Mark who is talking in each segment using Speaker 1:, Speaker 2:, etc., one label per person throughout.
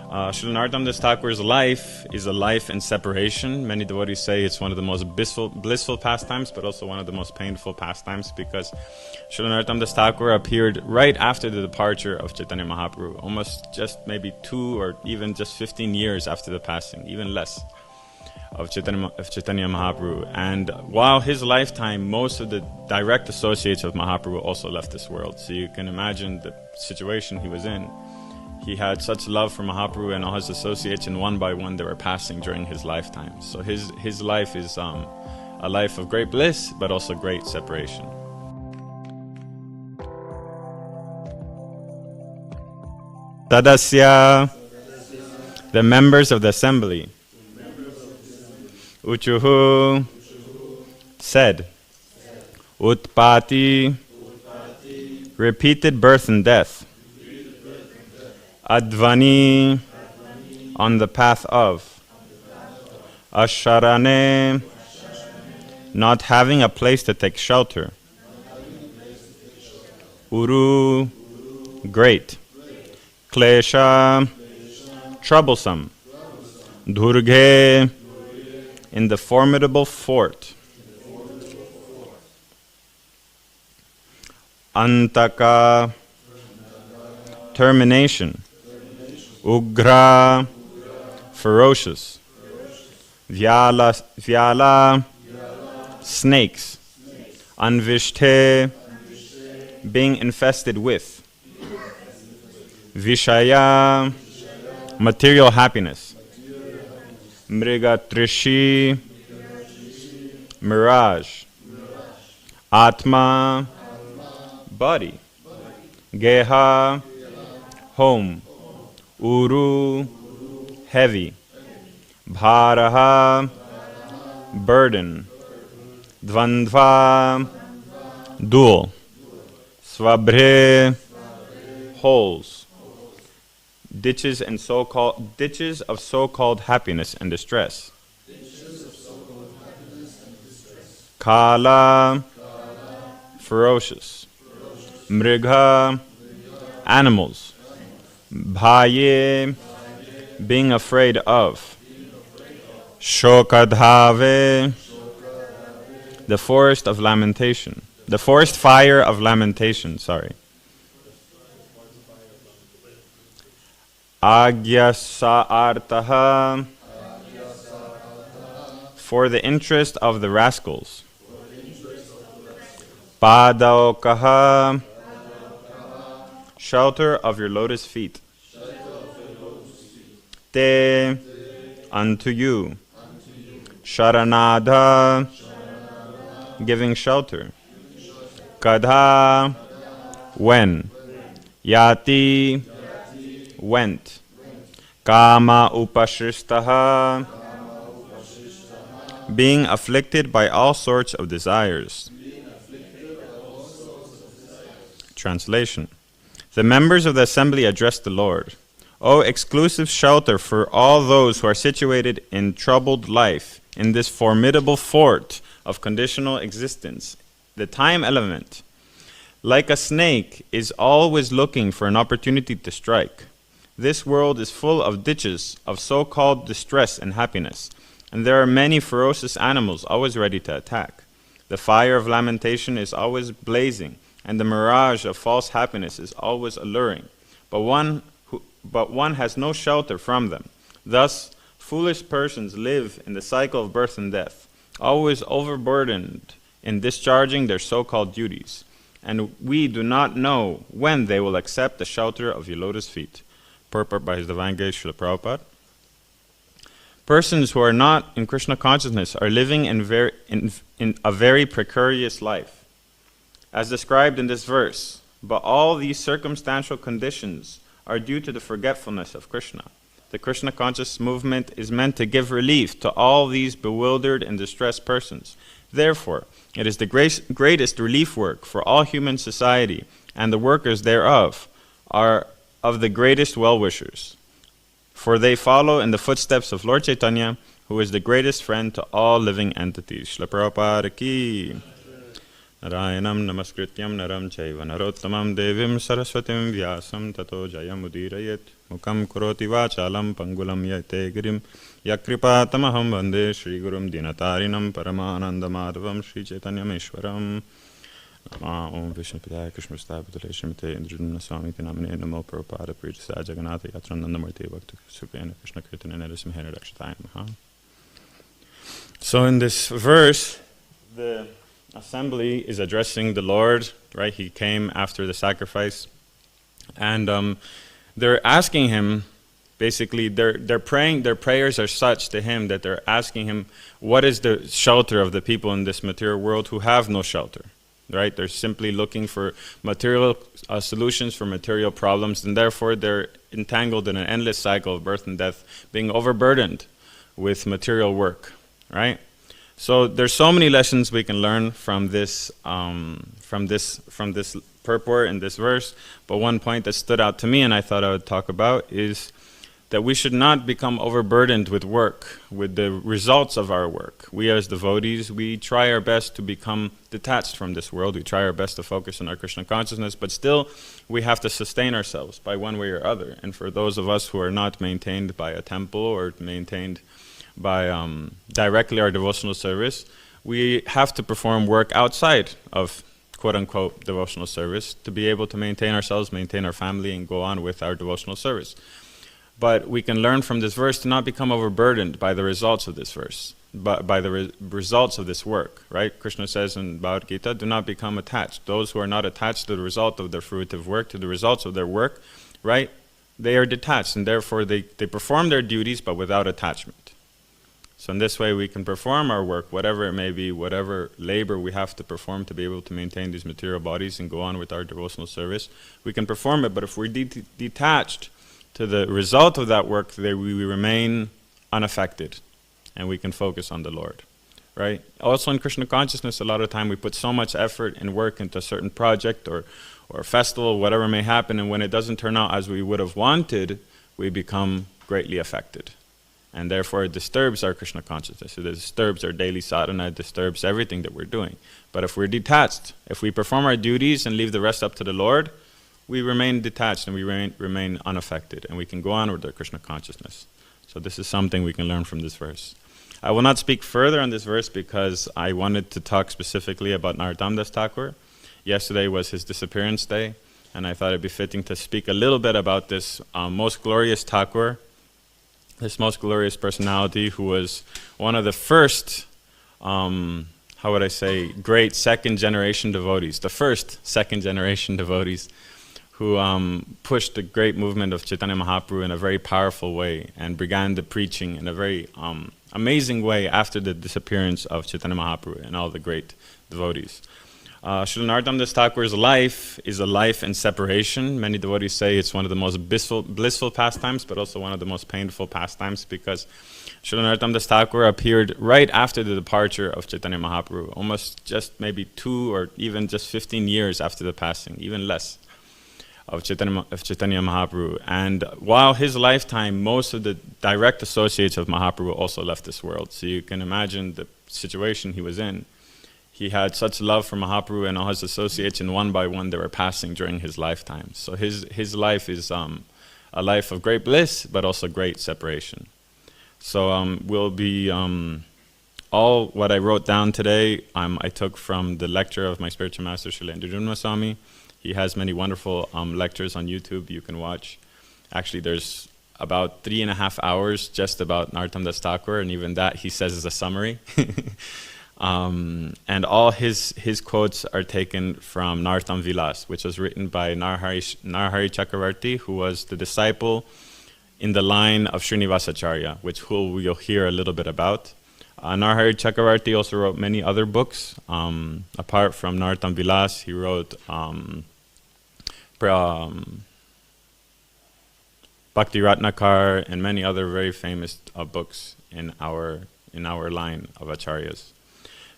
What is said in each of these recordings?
Speaker 1: Srila Narottam Das Thakur's life is a life in separation. Many devotees say it's one of the most blissful pastimes, but also one of the most painful pastimes, because Srila Narottam Das Thakur appeared right after the departure of Chaitanya Mahaprabhu, almost just maybe 2 or even just 15 years after the passing, even less, of Chaitanya Mahaprabhu. And while his lifetime, most of the direct associates of Mahaprabhu also left this world. So you can imagine the situation he was in. He had such love for Mahaprabhu and all his associates, and one by one they were passing during his lifetime. So his life is a life of great bliss, but also great separation. Tadasya, the members of the assembly. Uchuhu, said. Utpati, repeated birth and death. Advani, on the path of. Asharane, not having a place to take shelter. Uru, great. Klesha, troublesome. Durge, in the formidable fort. Antaka, termination. Ugra, ferocious. Vyala, snakes. Anvishte, being infested with. Vishaya, material happiness. Mrigatrishi, mirage. Atma, body. Geha, home. Uru, heavy. Bharaha, burden. Dvandva, dual. Svabhre, holes. Ditches of so-called happiness and distress. Kala, ferocious. Mrigha, animals. Bhaye, being afraid of. Shokadhave, the forest of lamentation. The forest fire of lamentation, Agyasartaha, for the interest of the rascals. Padaokaha, shelter of your lotus feet. Te, unto you. Sharanadha, giving shelter. Kadha, when. Yati, went. Kama upashristaha, being afflicted by all sorts of desires. Translation. The members of the assembly addressed the Lord. O exclusive shelter for all those who are situated in troubled life, in this formidable fort of conditional existence, the time element, like a snake, is always looking for an opportunity to strike. This world is full of ditches of so-called distress and happiness, and there are many ferocious animals always ready to attack. The fire of lamentation is always blazing, and the mirage of false happiness is always alluring, but one has no shelter from them. Thus, foolish persons live in the cycle of birth and death, always overburdened in discharging their so-called duties, and we do not know when they will accept the shelter of your lotus feet. Purport by His Divine Grace Srila Prabhupada. Persons who are not in Krishna consciousness are living in a very precarious life, as described in this verse, but all these circumstantial conditions are due to the forgetfulness of Krishna. The Krishna conscious movement is meant to give relief to all these bewildered and distressed persons. Therefore, it is the greatest relief work for all human society, and the workers thereof are of the greatest well-wishers. For they follow in the footsteps of Lord Chaitanya, who is the greatest friend to all living entities. Śrīla Prabhupada ki. Narayanam namaskrityam naram chaiva narottamam devim saraswatim vyasam tato jayam udirayet. Mukam karoti vachalam pangulam yate girim yakripatamaham vande Shri Gurum Dinatarinam Paramananda Madhavam Shri Chaitanyam Ishwaram. Om Vishnu Padaya Krishna Stapatale Shrimate Indradumna Swami Tinamane Namo Prabhupada Prijasa Jagannatha Yatranandamurti Bhakti Sukrena Krishna Kirtana Narasimha Rakshataya Maha. So in this verse, the assembly is addressing the Lord, right? He came after the sacrifice, and they're asking him, basically, they're praying. Their prayers are such to him that they're asking him, what is the shelter of the people in this material world who have no shelter, right? They're simply looking for material solutions for material problems, and therefore they're entangled in an endless cycle of birth and death, being overburdened with material work, right? So there's so many lessons we can learn from this purport in this verse. But one point that stood out to me, and I thought I would talk about, is that we should not become overburdened with work, with the results of our work. We as devotees, we try our best to become detached from this world. We try our best to focus on our Krishna consciousness, but still we have to sustain ourselves by one way or other. And for those of us who are not maintained by a temple or maintained by directly our devotional service, we have to perform work outside of quote-unquote devotional service to be able to maintain ourselves, maintain our family, and go on with our devotional service. But we can learn from this verse to not become overburdened by the results of this verse, but by the results of this work, right? Krishna says in Bhagavad Gita, do not become attached. Those who are not attached to the result of their fruitive work, to the results of their work, right? They are detached, and therefore they perform their duties, but without attachment. So in this way we can perform our work, whatever it may be, whatever labor we have to perform to be able to maintain these material bodies and go on with our devotional service. We can perform it, but if we're detached to the result of that work, we remain unaffected and we can focus on the Lord, right? Also in Krishna consciousness, a lot of time we put so much effort and work into a certain project or festival, whatever may happen, and when it doesn't turn out as we would have wanted, we become greatly affected. And therefore it disturbs our Krishna consciousness, it disturbs our daily sadhana, it disturbs everything that we're doing. But if we're detached, if we perform our duties and leave the rest up to the Lord, we remain detached and we remain unaffected, and we can go on with our Krishna consciousness. So this is something we can learn from this verse. I will not speak further on this verse because I wanted to talk specifically about Narottam Das Thakur. Yesterday was his disappearance day, and I thought it'd be fitting to speak a little bit about this most glorious Thakur, this most glorious personality who was one of the first, how would I say, great second-generation devotees, the first second-generation devotees who pushed the great movement of Chaitanya Mahaprabhu in a very powerful way and began the preaching in a very amazing way after the disappearance of Chaitanya Mahaprabhu and all the great devotees. Srila Narottam Das Thakur's life is a life in separation. Many devotees say it's one of the most blissful pastimes, but also one of the most painful pastimes, because Srila Narottam Das Thakur appeared right after the departure of Chaitanya Mahaprabhu, almost just maybe 2 or even just 15 years after the passing, even less, of Chaitanya Mahaprabhu. And while his lifetime, most of the direct associates of Mahaprabhu also left this world. So you can imagine the situation he was in. He had such love for Mahaprabhu and all his associates, and one by one they were passing during his lifetime. So his life is a life of great bliss, but also great separation. So we'll be, all what I wrote down today, I took from the lecture of my spiritual master, Srila Indradumna Swami. He has many wonderful lectures on YouTube you can watch. Actually, there's about 3.5 hours just about Narottam Das Thakur, and even that he says is a summary. And all his quotes are taken from Narottam Vilas, which was written by Narahari Chakravarti, who was the disciple in the line of Srinivasacharya, who you'll hear a little bit about. Narahari Chakravarti also wrote many other books. Apart from Narottam Vilas, he wrote Bhakti Ratnakar and many other very famous books in our line of acharyas.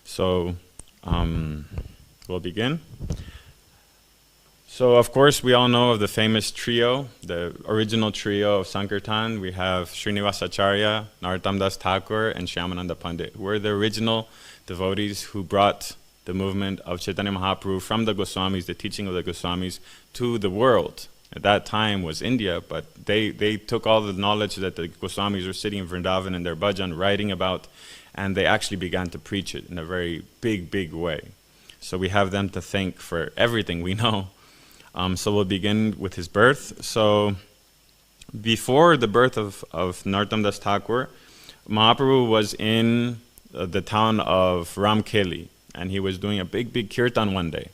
Speaker 1: So we'll begin. So of course we all know of the famous trio, the original trio of Sankirtan. We have Srinivasacharya, Narottam Das Thakur, and Shyamananda Pandit, who were the original devotees who brought the movement of Chaitanya Mahaprabhu from the Goswamis, the teaching of the Goswamis, to the world, at that time was India, but they took all the knowledge that the Goswamis were sitting in Vrindavan in their bhajan writing about, and they actually began to preach it in a very big way. So we have them to thank for everything we know. So we'll begin with his birth. So before the birth of Narottam Das Thakur, Mahaprabhu was in the town of Ramkheli, and he was doing a big kirtan one day.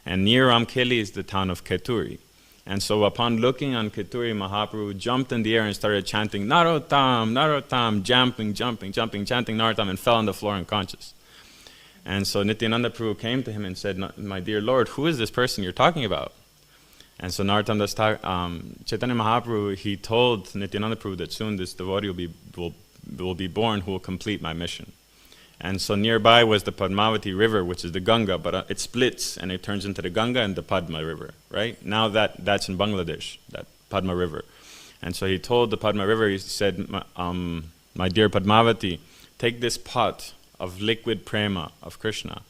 Speaker 1: And near Ramkheli is the town of Keturi. And so upon looking on Keturi, Mahaprabhu jumped in the air and started chanting Narottam, Narottam, jumping, chanting Narottam, and fell on the floor unconscious. And so Nityananda Prabhu came to him and said, "My dear Lord, who is this person you're talking about?" And so Narottam Das Chaitanya Mahaprabhu, he told Nityananda Prabhu that soon this devotee will be born who will complete my mission. And so nearby was the Padmavati river, which is the Ganga, but it splits and it turns into the Ganga and the Padma river, right? Now that's in Bangladesh, that Padma river. And so he told the Padma river, he said, "My dear Padmavati, take this pot of liquid prema of Krishna,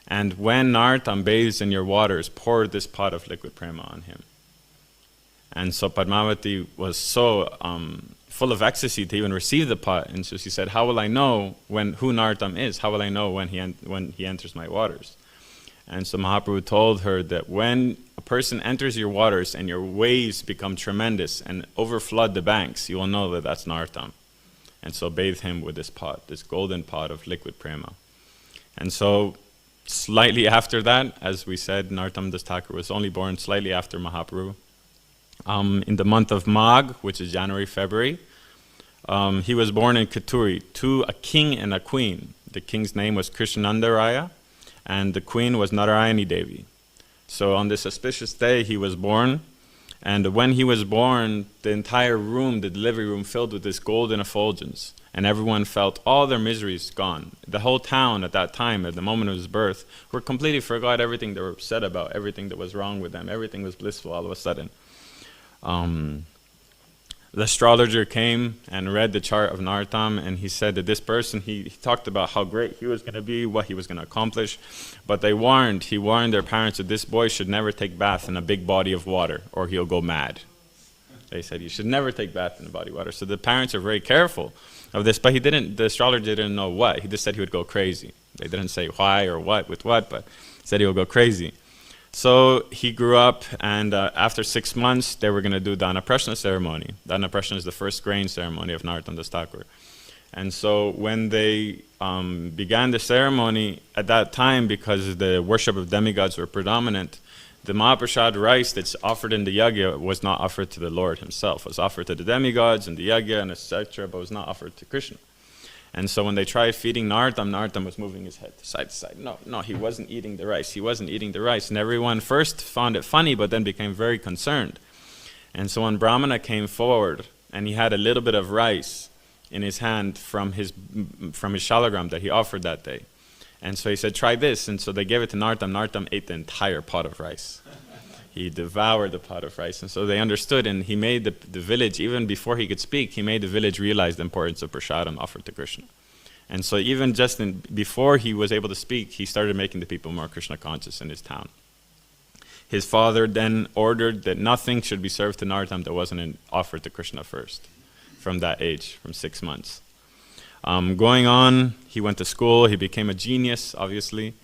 Speaker 1: and when Narottam bathes in your waters, pour this pot of liquid prema on him." And so Padmavati was so full of ecstasy to even receive the pot, and so she said, "How will I know who Narottam is? How will I know when he enters my waters?" And so Mahaprabhu told her that when a person enters your waters and your waves become tremendous and overflood the banks, you will know that that's Narottam. And so bathe him with this pot, this golden pot of liquid prema. And so slightly after that, as we said, Narottam Das Thakur was only born slightly after Mahaprabhu. In the month of Magh, which is January, February, he was born in Keturi to a king and a queen. The king's name was Krishnananda Raya, and the queen was Narayani Devi. So on this auspicious day, he was born, and when he was born, the entire room, the delivery room, filled with this golden effulgence, and everyone felt all their miseries gone. The whole town at that time, at the moment of his birth, were completely forgot everything they were upset about, everything that was wrong with them. Everything was blissful all of a sudden. The astrologer came and read the chart of Narottam, and he said that this person, he talked about how great he was going to be, what he was going to accomplish, but he warned their parents that this boy should never take bath in a big body of water or he'll go mad. They said, "You should never take bath in a body of water." So the parents are very careful of this, but the astrologer didn't know what. He just said he would go crazy. They didn't say why or what, but he said he would go crazy. So he grew up, and after 6 months, they were going to do Dana Prashna ceremony. Dana Prashna is the first grain ceremony of Narottam Das Thakur. And so when they began the ceremony, at that time, because the worship of demigods were predominant, the Mahaprasad rice that's offered in the yagya was not offered to the Lord himself. It was offered to the demigods and the yagya and etc., but was not offered to Krishna. And so when they tried feeding Narottam was moving his head side to side. No, he wasn't eating the rice. He wasn't eating the rice. And everyone first found it funny, but then became very concerned. And so when Brahmana came forward, and he had a little bit of rice in his hand from his shalagram that he offered that day. And so he said, "Try this." And so they gave it to Narottam. Narottam ate the entire pot of rice. He devoured the pot of rice. And so they understood, and he made the village, even before he could speak, he made the village realize the importance of prasadam offered to Krishna. And so even just before he was able to speak, he started making the people more Krishna conscious in his town. His father then ordered that nothing should be served to Narottam that wasn't offered to Krishna first, from that age, from 6 months. Going on, he went to school, he became a genius, obviously.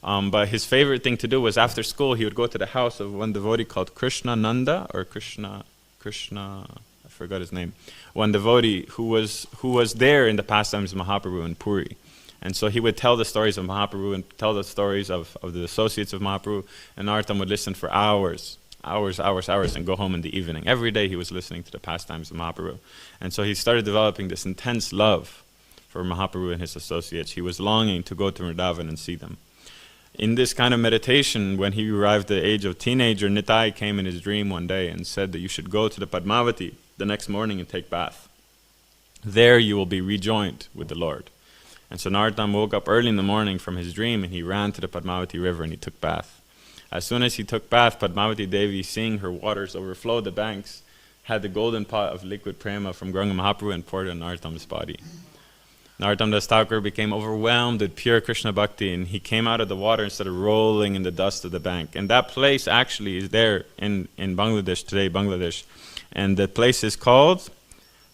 Speaker 1: But his favorite thing to do was after school, he would go to the house of one devotee called Krishna Nanda, or Krishna, I forgot his name. One devotee who was there in the pastimes of Mahaprabhu in Puri. And so he would tell the stories of Mahaprabhu and tell the stories of the associates of Mahaprabhu, and Narottam would listen for hours, and go home in the evening. Every day he was listening to the pastimes of Mahaprabhu. And so he started developing this intense love for Mahaprabhu and his associates. He was longing to go to Vrindavan and see them. In this kind of meditation, when he arrived at the age of teenager, Nitai came in his dream one day and said that you should go to the Padmavati the next morning and take bath. There you will be rejoined with the Lord. And so Narottam woke up early in the morning from his dream, and he ran to the Padmavati river and he took bath. As soon as he took bath, Padmavati Devi, seeing her waters overflow the banks, had the golden pot of liquid prema from Gauranga Mahaprabhu and poured it on Narottam's body. Narottam Das Thakur became overwhelmed with pure Krishna bhakti, and he came out of the water and started rolling in the dust of the bank. And that place actually is there in Bangladesh today, Bangladesh. And the place is called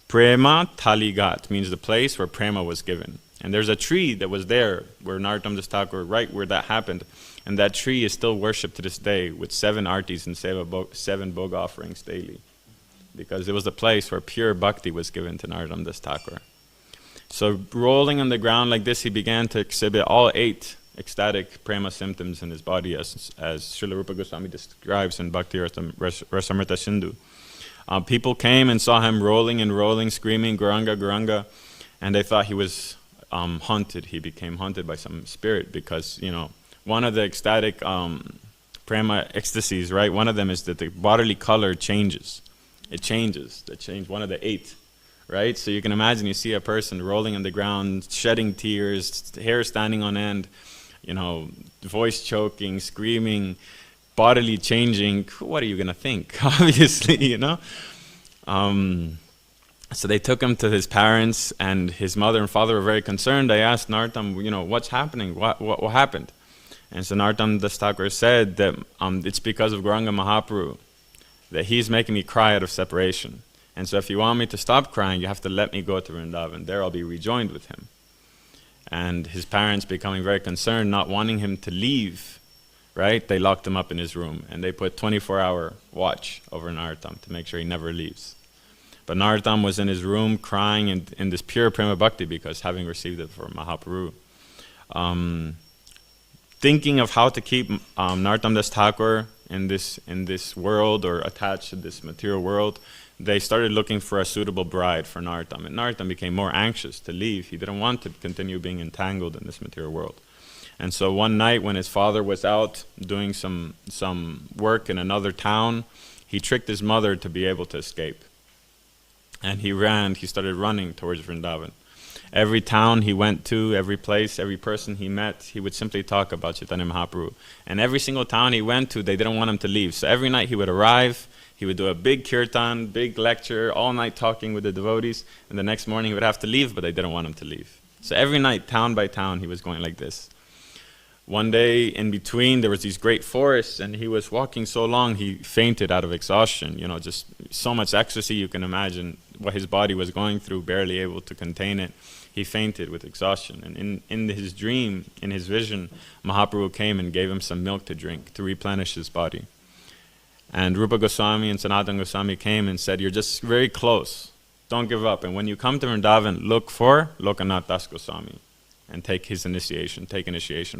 Speaker 1: Prema Taligat, means the place where prema was given. And there's a tree that was there where Narottam Das Thakur, right where that happened, and that tree is still worshipped to this day with 7 artis and 7 bhog offerings daily, because it was the place where pure bhakti was given to Narottam Das Thakur. So rolling on the ground like this, he began to exhibit all 8 ecstatic prema symptoms in his body, as Srila Rupa Goswami describes in Bhakti Rasamrita Sindhu. People came and saw him rolling and rolling, screaming, Gauranga, Gauranga, and they thought he was haunted. He became haunted by some spirit, because, you know, one of the ecstatic prema ecstasies, right? One of them is that the bodily color changes. It changes. One of the 8. Right? So you can imagine, you see a person rolling on the ground, shedding tears, hair standing on end, you know, voice choking, screaming, bodily changing. What are you going to think? Obviously, you know? So they took him to his parents, and his mother and father were very concerned. They asked Narottam, you know, what's happening? What happened? And so Narottam Das Thakur said that it's because of Gauranga Mahaprabhu, that he's making me cry out of separation. And so if you want me to stop crying, you have to let me go to Vrindavan. There I'll be rejoined with him. And his parents, becoming very concerned, not wanting him to leave, right? They locked him up in his room, and they put 24-hour watch over Narottam to make sure he never leaves. But Narottam was in his room crying in this pure prema bhakti, because having received it from Mahaprabhu. Thinking of how to keep Narottam Das Thakur in this world, or attached to this material world, they started looking for a suitable bride for Narottam. And Narottam became more anxious to leave. He didn't want to continue being entangled in this material world. And so one night when his father was out doing some work in another town, he tricked his mother to be able to escape. And he started running towards Vrindavan. Every town he went to, every place, every person he met, he would simply talk about Chaitanya Mahaprabhu. And every single town he went to, they didn't want him to leave. So every night he would arrive, he would do a big kirtan, big lecture, all night talking with the devotees, and the next morning he would have to leave, but they didn't want him to leave. So every night, town by town, he was going like this. One day, in between, there was these great forests, and he was walking so long, he fainted out of exhaustion. You know, just so much ecstasy, you can imagine what his body was going through, barely able to contain it. He fainted with exhaustion. And in his dream, in his vision, Mahaprabhu came and gave him some milk to drink to replenish his body. And Rupa Goswami and Sanatana Goswami came and said, you're just very close. Don't give up. And when you come to Vrindavan, look for Lokanath Das Goswami and take initiation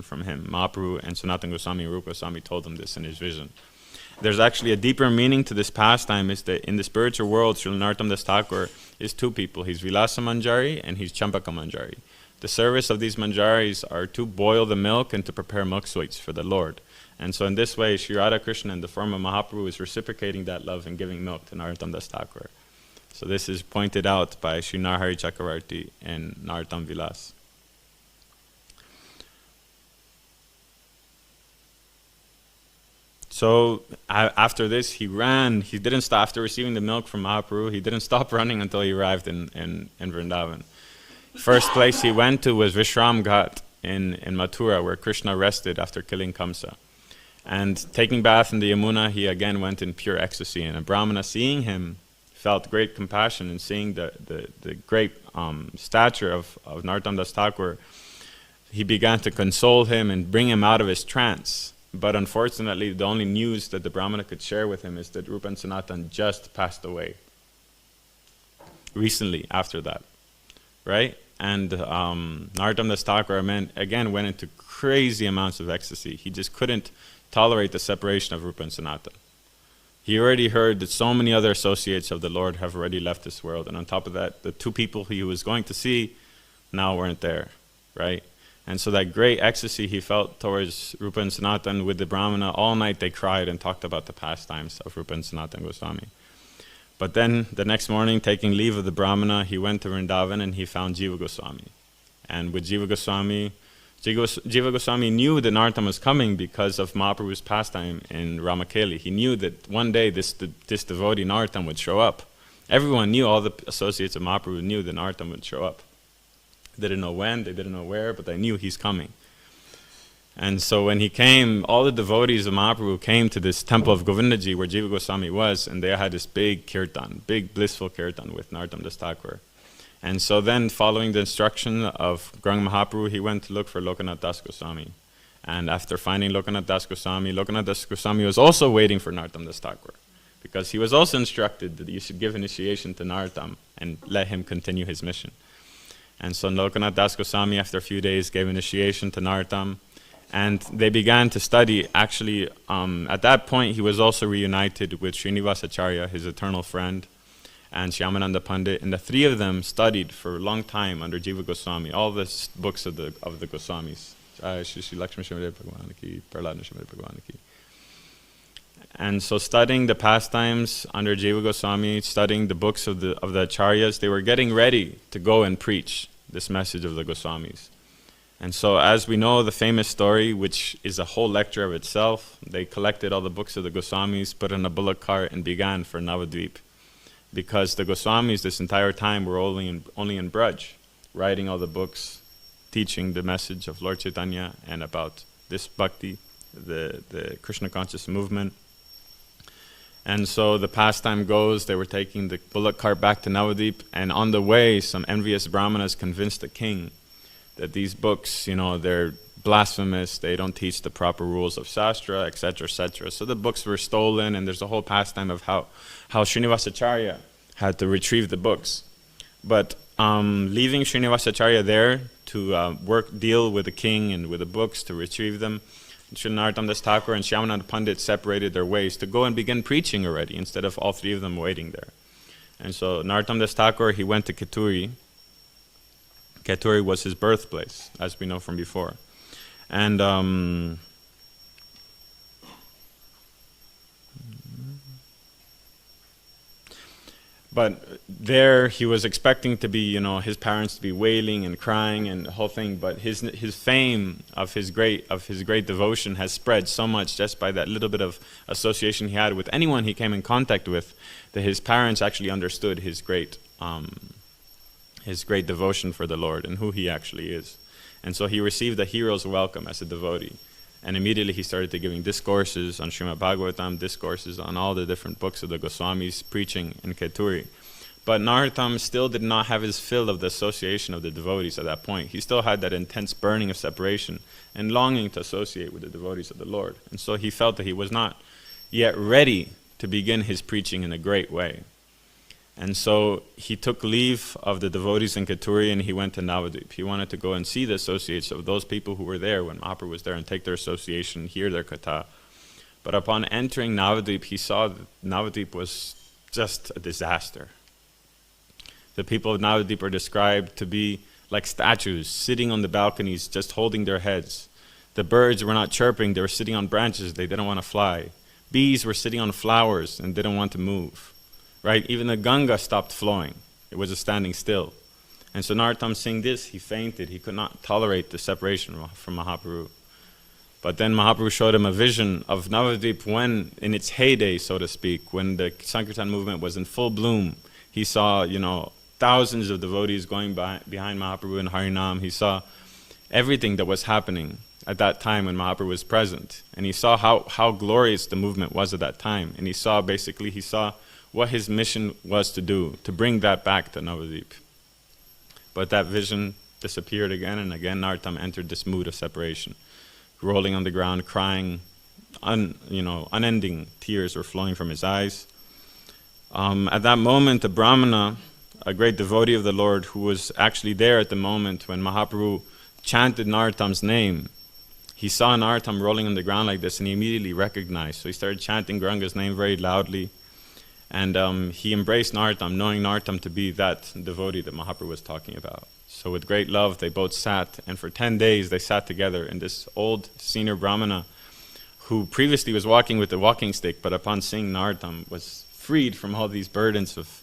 Speaker 1: from him. Mahaprabhu and Sanatana Goswami and Rupa Goswami told him this in his vision. There's actually a deeper meaning to this pastime, is that in the spiritual world, Srila Narottam Das Thakur is 2 people. He's Vilasa Manjari and he's Champaka Manjari. The service of these manjaris are to boil the milk and to prepare milk sweets for the Lord. And so in this way, Sri Radha Krishna in the form of Mahaprabhu is reciprocating that love and giving milk to Narottam Das Thakur. So this is pointed out by Sri Narhari Chakravarti and Narottam Vilas. So after this, he ran. He didn't stop after receiving the milk from Mahaprabhu. He didn't stop running until he arrived in Vrindavan. First place he went to was Vishram Ghat in Mathura, where Krishna rested after killing Kamsa. And taking bath in the Yamuna, he again went in pure ecstasy. And a Brahmana, seeing him, felt great compassion, and seeing the great stature of Narottam Das Thakur, he began to console him and bring him out of his trance. But unfortunately, the only news that the Brahmana could share with him is that Rupa and Sanatan just passed away recently after that, right? And Narottam Das Thakur again went into crazy amounts of ecstasy. He just couldn't tolerate the separation of Rupa and Sanatan. He already heard that so many other associates of the Lord have already left this world, and on top of that, the 2 people he was going to see now weren't there, right? And so that great ecstasy he felt towards Rupa and Sanatan with the Brahmana, all night they cried and talked about the pastimes of Rupa and Sanatan Goswami. But then the next morning, taking leave of the Brahmana, he went to Vrindavan and he found Jiva Goswami. And with Jiva Goswami knew that Narottam was coming because of Mahaprabhu's pastime in Ramakeli. He knew that one day this devotee Narottam would show up. Everyone knew, all the associates of Mahaprabhu knew that Narottam would show up. They didn't know when, they didn't know where, but they knew he's coming. And so when he came, all the devotees of Mahaprabhu came to this temple of Govindaji where Jiva Goswami was, and they had this big kirtan, big blissful kirtan with Narottam Das Thakur. And so then, following the instruction of Gauranga Mahaprabhu, he went to look for Lokanath Das Goswami. And after finding Lokanath Das Goswami was also waiting for Narottam Das Thakur, because he was also instructed that you should give initiation to Narottam and let him continue his mission. And so Lokanath Das Goswami, after a few days, gave initiation to Narottam, and they began to study. Actually, at that point, he was also reunited with Srinivasacharya, his eternal friend, and Shyamananda Pandit, and the three of them studied for a long time under Jiva Goswami, all the books of the Goswamis. Shri Lakshmi Shrimati Bhagwan ki, Prahlad Narasimha Bhagwan ki. And so studying the pastimes under Jiva Goswami, studying the books of the Acharyas, they were getting ready to go and preach this message of the Goswamis. And so as we know the famous story, which is a whole lecture of itself, they collected all the books of the Goswamis, put in a bullock cart, and began for Navadvip. Because the Goswamis this entire time were only in Braj, writing all the books, teaching the message of Lord Chaitanya and about this bhakti, the Krishna conscious movement. And so the pastime goes, they were taking the bullock cart back to Navadvip, and on the way some envious brahmanas convinced the king that these books, they're blasphemous, they don't teach the proper rules of Shastra, etc., etc. So the books were stolen, and there's a whole pastime of how Srinivasacharya had to retrieve the books. But leaving Srinivasacharya there to deal with the king and with the books to retrieve them, Sri Narottam Das Thakur and Shyamananda Pandit separated their ways to go and begin preaching already, instead of all three of them waiting there. And so Narottam Das Thakur, he went to Keturi. Keturi was his birthplace, as we know from before. And but there he was expecting to be, his parents to be wailing and crying and the whole thing. But his fame of his great devotion has spread so much just by that little bit of association he had with anyone he came in contact with, that his parents actually understood his great devotion for the Lord and who he actually is. And so he received a hero's welcome as a devotee. And immediately he started to giving discourses on Śrīmad Bhāgavatam, discourses on all the different books of the Goswamis, preaching in Keturi. But Narottam still did not have his fill of the association of the devotees at that point. He still had that intense burning of separation and longing to associate with the devotees of the Lord. And so he felt that he was not yet ready to begin his preaching in a great way. And so he took leave of the devotees in Keturi and he went to Navadvip. He wanted to go and see the associates of those people who were there when Mahaprabhu was there and take their association, hear their katha. But upon entering Navadvip, he saw that Navadvip was just a disaster. The people of Navadvip are described to be like statues, sitting on the balconies, just holding their heads. The birds were not chirping, they were sitting on branches, they didn't want to fly. Bees were sitting on flowers and didn't want to move. Right? Even the Ganga stopped flowing. It was standing still. And so Narottam, seeing this, he fainted. He could not tolerate the separation from Mahaprabhu. But then Mahaprabhu showed him a vision of Navadvip when, in its heyday, so to speak, when the Sankirtan movement was in full bloom. He saw, thousands of devotees going behind Mahaprabhu in Harinam. He saw everything that was happening at that time when Mahaprabhu was present. And he saw how glorious the movement was at that time. And he saw what his mission was to do, to bring that back to Navadvip. But that vision disappeared again, and again Narottam entered this mood of separation, rolling on the ground, crying, unending tears were flowing from his eyes. At that moment, a Brahmana, a great devotee of the Lord, who was actually there at the moment when Mahaprabhu chanted Narottam's name, he saw Narottam rolling on the ground like this, and he immediately recognized. So he started chanting Gauranga's name very loudly. And he embraced Narottam, knowing Narottam to be that devotee that Mahaprabhu was talking about. So with great love, they both sat, and for 10 days they sat together. And this old senior Brahmana, who previously was walking with a walking stick, but upon seeing Narottam was freed from all these burdens of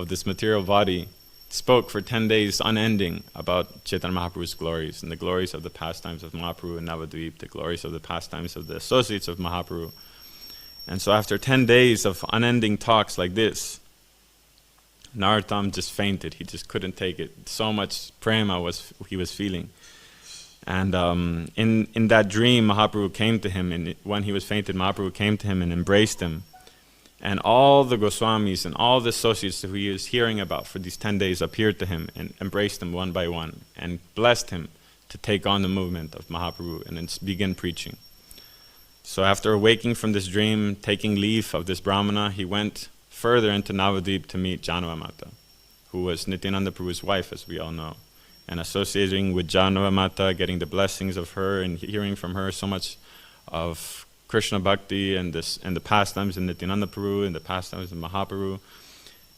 Speaker 1: this material body, spoke for 10 days unending about Chaitanya Mahaprabhu's glories, and the glories of the pastimes of Mahaprabhu in Navadvip, the glories of the pastimes of the associates of Mahaprabhu. And so after 10 days of unending talks like this, Narottam just fainted. He just couldn't take it. So much prema he was feeling. And in that dream, Mahaprabhu came to him, and when he was fainted, Mahaprabhu came to him and embraced him. And all the Goswamis and all the associates who he was hearing about for these 10 days appeared to him and embraced him one by one and blessed him to take on the movement of Mahaprabhu and then begin preaching. So after awaking from this dream, taking leave of this Brahmana, he went further into Navadvip to meet Janavamata, who was Nityananda Prabhu's wife, as we all know. And associating with Janavamata, getting the blessings of her and hearing from her so much of Krishna Bhakti and the pastimes in Nityananda Prabhu and the pastimes in Mahaprabhu.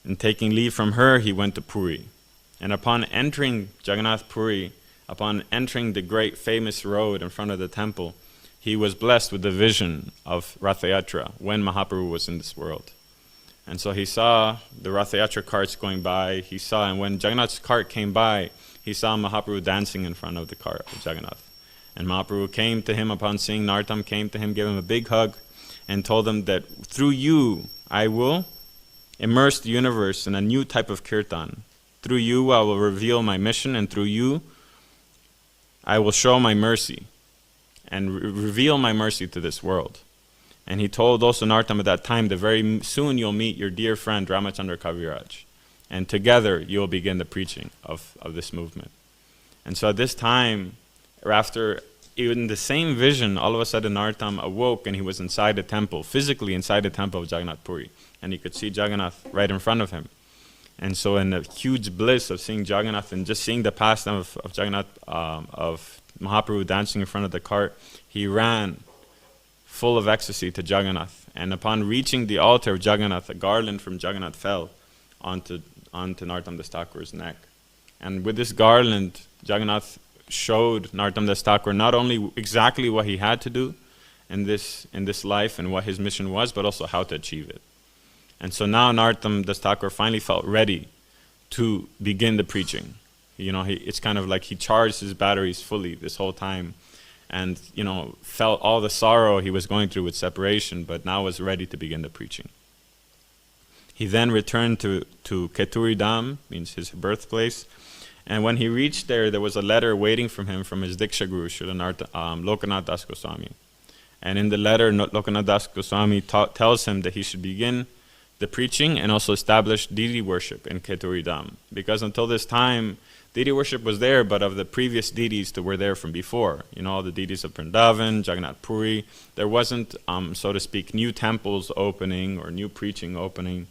Speaker 1: And taking leave from her, he went to Puri. And upon entering Jagannath Puri, upon entering the great famous road in front of the temple, he was blessed with the vision of Ratha Yatra when Mahaprabhu was in this world. And so he saw the Ratha Yatra carts going by, and when Jagannath's cart came by, he saw Mahaprabhu dancing in front of the cart of Jagannath. And Mahaprabhu came to him upon seeing Narottam, came to him, gave him a big hug, and told him that through you, I will immerse the universe in a new type of kirtan. Through you, I will reveal my mission, and through you, I will show my mercy and reveal my mercy to this world. And he told also Narottam at that time that very soon you'll meet your dear friend Ramachandra Kaviraj, and together you'll begin the preaching of this movement. And so at this time, after even the same vision, all of a sudden Narottam awoke and he was inside the temple, physically inside the temple of Jagannath Puri, and he could see Jagannath right in front of him. And so in the huge bliss of seeing Jagannath and just seeing the pastime of Jagannath, of Mahaprabhu dancing in front of the cart, he ran full of ecstasy to Jagannath. And upon reaching the altar of Jagannath, a garland from Jagannath fell onto Narottam Das Thakur's neck. And with this garland, Jagannath showed Narottam Das Thakur not only exactly what he had to do in this life and what his mission was, but also how to achieve it. And so now Narottam Das Thakur finally felt ready to begin the preaching. It's kind of like he charged his batteries fully this whole time, and felt all the sorrow he was going through with separation, but now was ready to begin the preaching. He then returned to Keturi Dham, means his birthplace. And when he reached there was a letter waiting for him from his Diksha Guru, Lokanath Das Goswami. And in the letter, Lokanath Das Goswami tells him that he should begin the preaching and also establish deity worship in Keturi Dham. Because until this time, deity worship was there, but of the previous deities that were there from before. All the deities of Vrindavan, Jagannath Puri. There wasn't, so to speak, new temples opening or new preaching opening.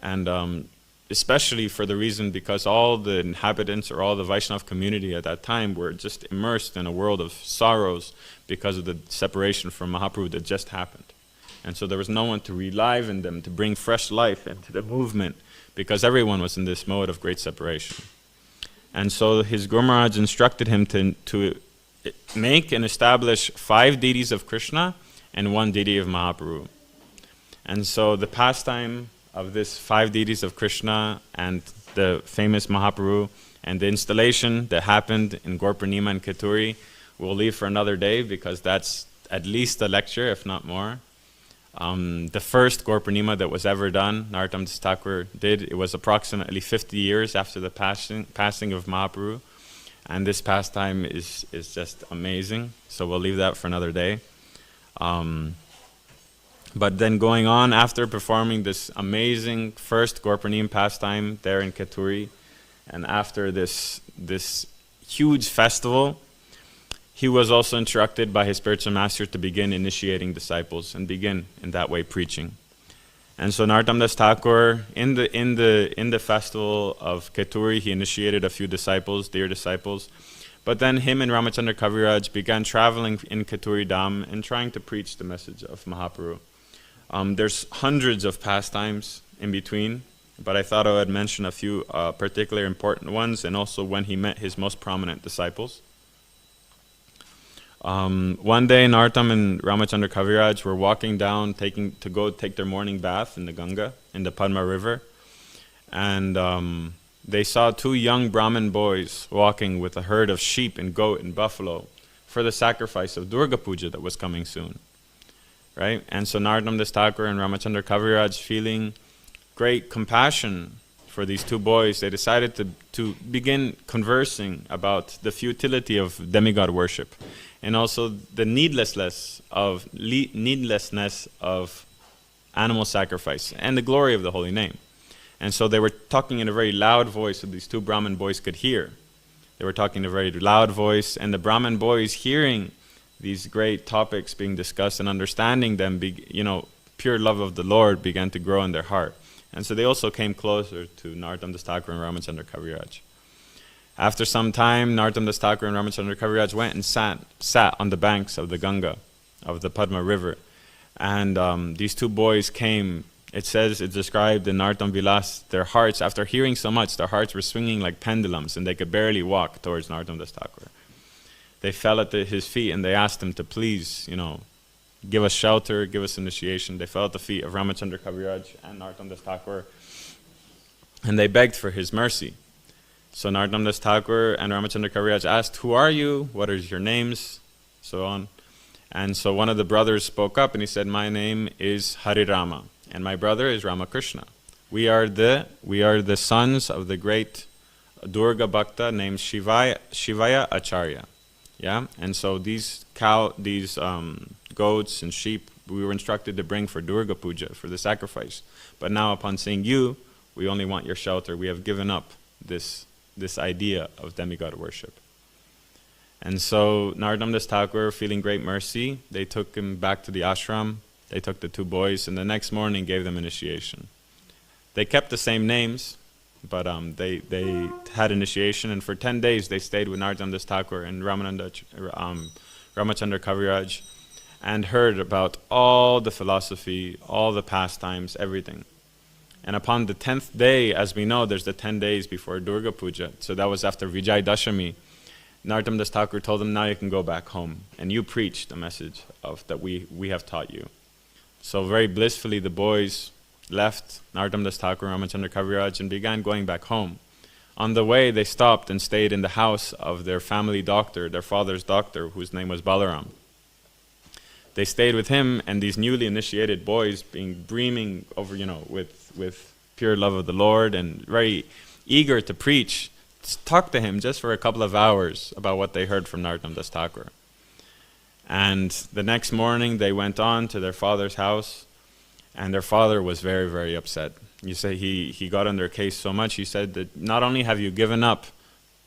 Speaker 1: And especially for the reason because all the inhabitants or all the Vaishnava community at that time were just immersed in a world of sorrows because of the separation from Mahaprabhu that just happened. And so there was no one to reliven them, to bring fresh life into the movement, because everyone was in this mode of great separation. And so his Guru Maharaj instructed him to make and establish 5 deities of Krishna and 1 deity of Mahaprabhu. And so the pastime of this 5 deities of Krishna and the famous Mahaprabhu and the installation that happened in Gaur Purnima and Keturi, we'll leave for another day because that's at least a lecture, if not more. The first Gaur Purnima that was ever done, Narottam Das Thakur did, it was approximately 50 years after the passing of Mahaprabhu. And this pastime is just amazing, so we'll leave that for another day. But then going on, after performing this amazing first Gaur Purnima pastime there in Keturi, and after this huge festival, he was also instructed by his spiritual master to begin initiating disciples and begin in that way preaching. And so Narottam Das Thakur, in the festival of Keturi, he initiated a few disciples, dear disciples. But then him and Ramachandra Kaviraj began traveling in Keturi Dham and trying to preach the message of Mahaprabhu. There's hundreds of pastimes in between, but I thought I would mention a few particularly important ones, and also when he met his most prominent disciples. One day, Narottam and Ramachandra Kaviraj were walking down, to go take their morning bath in the Ganga, in the Padma River, and they saw 2 young Brahmin boys walking with a herd of sheep and goat and buffalo for the sacrifice of Durga Puja that was coming soon. Right? And so Narottam Das Thakur and Ramachandra Kaviraj, feeling great compassion, for these two boys, they decided to begin conversing about the futility of demigod worship, and also the needlessness of animal sacrifice, and the glory of the holy name. And so they were talking in a very loud voice, so these two Brahmin boys could hear. They were talking in a very loud voice, and the Brahmin boys, hearing these great topics being discussed and understanding them, pure love of the Lord began to grow in their heart. And so they also came closer to Narottam Das Thakur and Ramachandra Kaviraj. After some time, Narottam Das Thakur and Ramachandra Kaviraj went and sat on the banks of the Ganga, of the Padma river. And these two boys came. It's described in Narottam Vilas, their hearts, after hearing so much, their hearts were swinging like pendulums, and they could barely walk towards Narottam Das Thakur. They fell at his feet, and they asked him to please, give us shelter, give us initiation. They fell at the feet of Ramachandra Kaviraj and Narottam Das Thakur, and they begged for his mercy. So Narottam Das Thakur and Ramachandra Kaviraj asked, "Who are you? What are your names?" So on. And so one of the brothers spoke up, and he said, "My name is Harirama, and my brother is Ramakrishna. We are the sons of the great Durga Bhakta named Shivaya Acharya." Yeah, and so these goats and sheep we were instructed to bring for Durga Puja, for the sacrifice. But now upon seeing you, we only want your shelter. We have given up this idea of demigod worship. And so Narottam Das Thakur, feeling great mercy, they took him back to the ashram. They took the two boys, and the next morning gave them initiation. They kept the same names, but they had initiation, and for 10 days they stayed with Narottam Das Thakur and Ramachandra Kaviraj, and heard about all the philosophy, all the pastimes, everything. And upon the 10th day, as we know, there's the 10 days before Durga Puja, so that was after Vijay Dashami, Narottam Das Thakur told them, "Now you can go back home, and you preach the message of that we have taught you." So very blissfully the boys left Narottam Das Thakur and Ramachandra Kaviraj and began going back home. On the way, they stopped and stayed in the house of their family doctor, their father's doctor, whose name was Balaram. They stayed with him, and these newly initiated boys, being brimming over, with pure love of the Lord and very eager to preach, talked to him just for a couple of hours about what they heard from Narottam Das Thakur. And the next morning, they went on to their father's house, and their father was very, very upset. You say he got on their case so much, he said that not only have you given up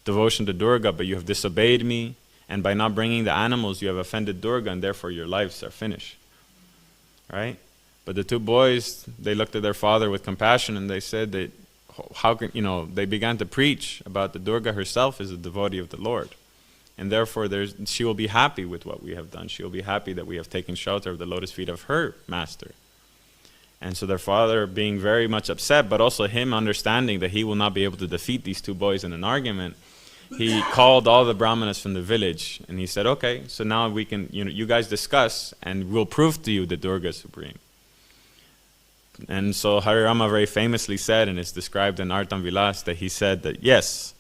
Speaker 1: devotion to Durga, but you have disobeyed me, and by not bringing the animals, you have offended Durga, and therefore your lives are finished. Right? But the two boys, they looked at their father with compassion, and they said that, they began to preach about the Durga herself as a devotee of the Lord. And therefore, she will be happy with what we have done. She will be happy that we have taken shelter of the lotus feet of her master. And so their father, being very much upset, but also him understanding that he will not be able to defeat these two boys in an argument, he called all the brahmanas from the village, and he said, "Okay, so now we can, you guys discuss, and we'll prove to you that Durga is supreme." And so Harirama very famously said, and it's described in Narottam Vilas, that he said that, "Yes,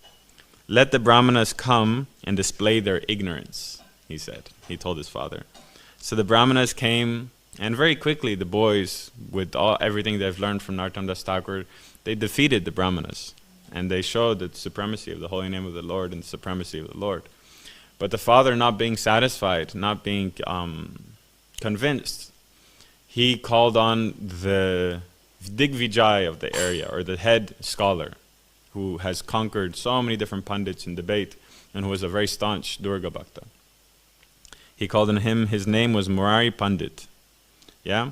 Speaker 1: let the brahmanas come and display their ignorance," he said. He told his father. So the brahmanas came, and very quickly the boys, with everything they've learned from Narottam Das Thakur, they defeated the brahmanas. And they showed the supremacy of the holy name of the Lord and the supremacy of the Lord. But the father, not being satisfied, not being convinced, he called on the Digvijay of the area, or the head scholar, who has conquered so many different pundits in debate, and who was a very staunch Durga Bhakta. He called on him, his name was Murari Pandit. Yeah?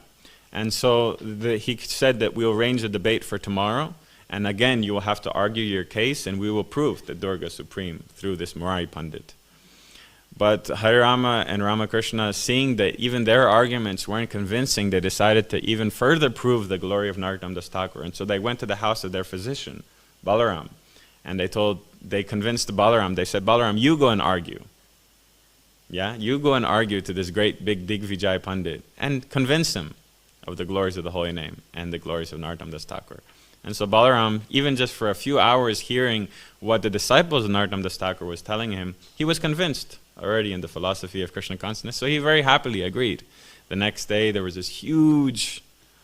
Speaker 1: And so he said that we'll arrange a debate for tomorrow, and again you will have to argue your case, and we will prove that Durga is supreme through this Murari Pandit. But Harirama and Ramakrishna, seeing that even their arguments weren't convincing, they decided to even further prove the glory of Narottam Das Thakur. And so they went to the house of their physician, Balaram, and they convinced Balaram, they said, "Balaram, you go and argue. Yeah, you go and argue to this great big Digvijay Pandit and convince him of the glories of the holy name and the glories of Narottam Das Thakur." And so Balaram, even just for a few hours hearing what the disciples of Narottam Das Thakur was telling him, he was convinced already in the philosophy of Krishna consciousness, so he very happily agreed. The next day there was this huge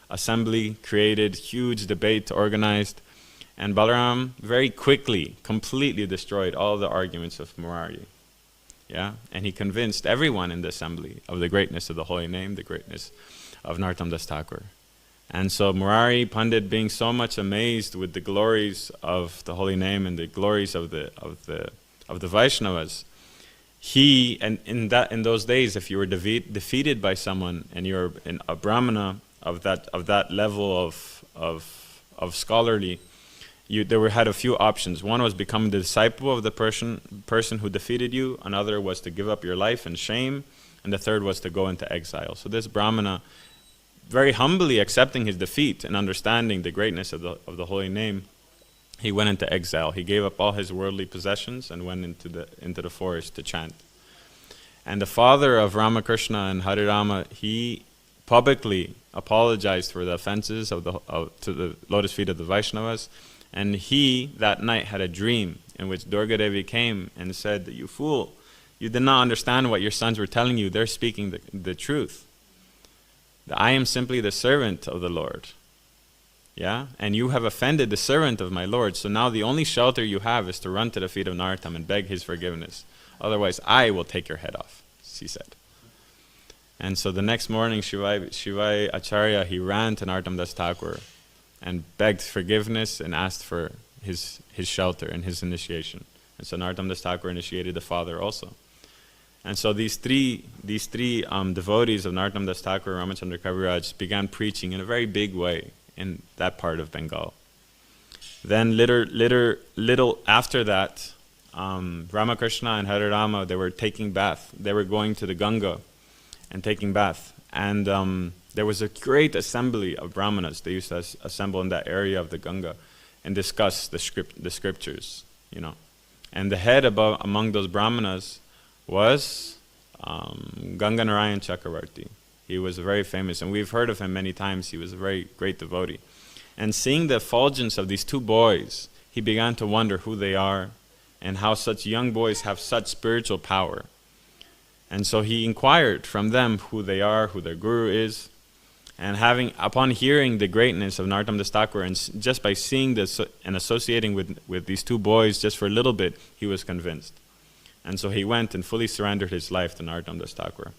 Speaker 1: assembly created, huge debate organized, And Balaram very quickly, completely destroyed all the arguments of Murari. Yeah? And he convinced everyone in the assembly of the greatness of the holy name, the greatness of Narottam Das Thakur. And so Murari Pandit, being so much amazed with the glories of the holy name and the glories of the Vaishnavas, he, and in those days, if you were defeated by someone and you're a brahmana of that level of scholarly, there had a few options. One was become the disciple of the person who defeated you. Another was to give up your life in shame, and the third was to go into exile. So this brahmana, very humbly accepting his defeat and understanding the greatness of the holy name, he went into exile. He gave up all his worldly possessions and went into the forest to chant. And the father of Ramakrishna and Harirama, he publicly apologized for the offenses to the lotus feet of the Vaishnavas. And he, that night, had a dream in which Durga Devi came and said that, "You fool, you did not understand what your sons were telling you. They're speaking the truth. I am simply the servant of the Lord. Yeah? And you have offended the servant of my Lord. So now the only shelter you have is to run to the feet of Narottam and beg his forgiveness. Otherwise, I will take your head off," she said. And so the next morning, Shivai Acharya, he ran to Narottam Das Thakur and begged forgiveness and asked for his shelter and his initiation. And so Narottam Das Thakur initiated the father also. And so these three devotees of Narottam Das Thakur and Ramachandra Kaviraj began preaching in a very big way in that part of Bengal. Then little after that, Ramakrishna and Harirama, they were taking bath. They were going to the Ganga and taking bath. And there was a great assembly of brahmanas. They used to assemble in that area of the Ganga and discuss the scriptures, you know. And the head among those brahmanas was Ganga Narayan Chakravarti. He was very famous, and we've heard of him many times. He was a very great devotee. And seeing the effulgence of these two boys, he began to wonder who they are and how such young boys have such spiritual power. And so he inquired from them who they are, who their guru is. And upon hearing the greatness of Narottam Das Thakur, and just by seeing this and associating with these two boys just for a little bit, he was convinced. And so he went and fully surrendered his life to Narottam Das Thakur.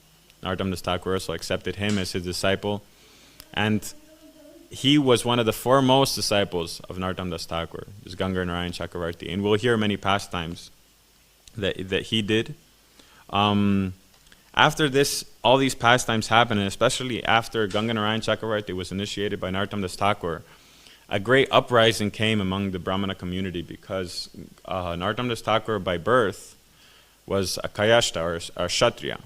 Speaker 1: Narottam Das Thakur also accepted him as his disciple. And he was one of the foremost disciples of Narottam Das Thakur, this Ganga Narayan Chakravarti. And we'll hear many pastimes that he did. After this, all these pastimes happened, and especially after Ganga Narayan Chakravarti was initiated by Narottam Das Thakur, a great uprising came among the Brahmana community because Narottam Das Thakur by birth was a Kayashta or a Kshatriya,